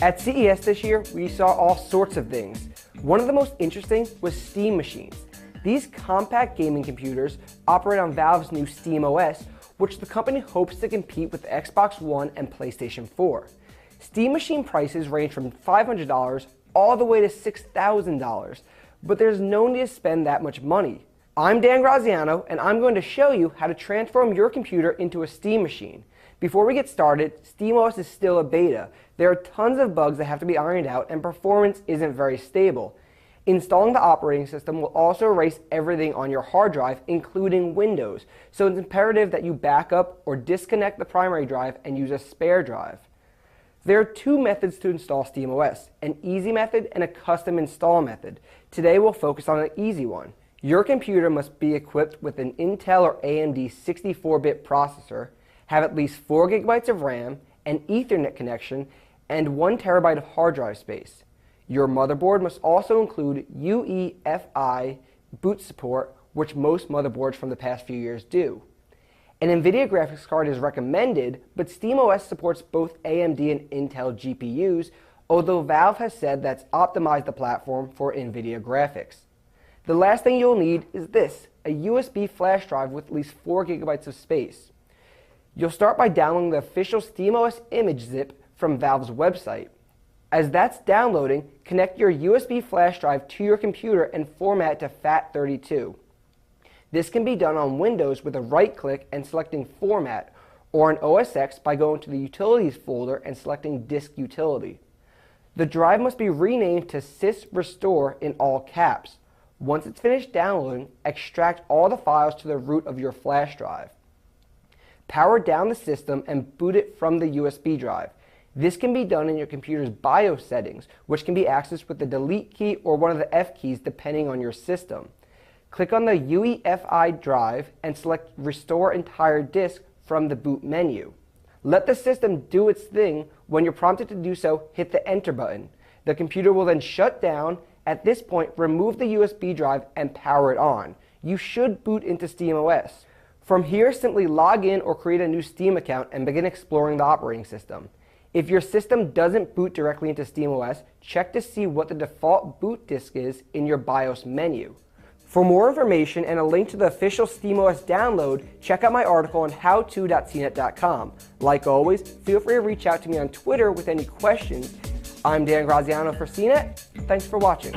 At CES this year, we saw all sorts of things. One of the most interesting was Steam machines. These compact gaming computers operate on Valve's new SteamOS, which the company hopes to compete with Xbox One and PlayStation 4. Steam machine prices range from $500 all the way to $6,000, but there's no need to spend that much money. I'm Dan Graziano, and I'm going to show you how to transform your computer into a Steam machine. Before we get started, SteamOS is still a beta. There are tons of bugs that have to be ironed out, and performance isn't very stable. Installing the operating system will also erase everything on your hard drive, including Windows, so it's imperative that you back up or disconnect the primary drive and use a spare drive. There are two methods to install SteamOS, an easy method and a custom install method. Today we'll focus on the easy one. Your computer must be equipped with an Intel or AMD 64-bit processor, have at least 4 GB of RAM, an Ethernet connection, and 1 TB of hard drive space. Your motherboard must also include UEFI boot support, which most motherboards from the past few years do. An NVIDIA graphics card is recommended, but SteamOS supports both AMD and Intel GPUs, although Valve has said that's optimized the platform for NVIDIA graphics. The last thing you'll need is this, a USB flash drive with at least 4 GB of space. You'll start by downloading the official SteamOS image zip from Valve's website. As that's downloading, connect your USB flash drive to your computer and format to FAT32. This can be done on Windows with a right click and selecting Format, or on OS X by going to the Utilities folder and selecting Disk Utility. The drive must be renamed to Sys Restore in all caps. Once it's finished downloading, extract all the files to the root of your flash drive. Power down the system and boot it from the USB drive. This can be done in your computer's BIOS settings, which can be accessed with the delete key or one of the F keys depending on your system. Click on the UEFI drive and select Restore Entire Disk from the boot menu. Let the system do its thing. When you're prompted to do so, hit the Enter button. The computer will then shut down. At this point, remove the USB drive and power it on. You should boot into SteamOS. From here, simply log in or create a new Steam account and begin exploring the operating system. If your system doesn't boot directly into SteamOS, check to see what the default boot disk is in your BIOS menu. For more information and a link to the official SteamOS download, check out my article on howto.cnet.com. Like always, feel free to reach out to me on Twitter with any questions. I'm Dan Graziano for CNET. Thanks for watching.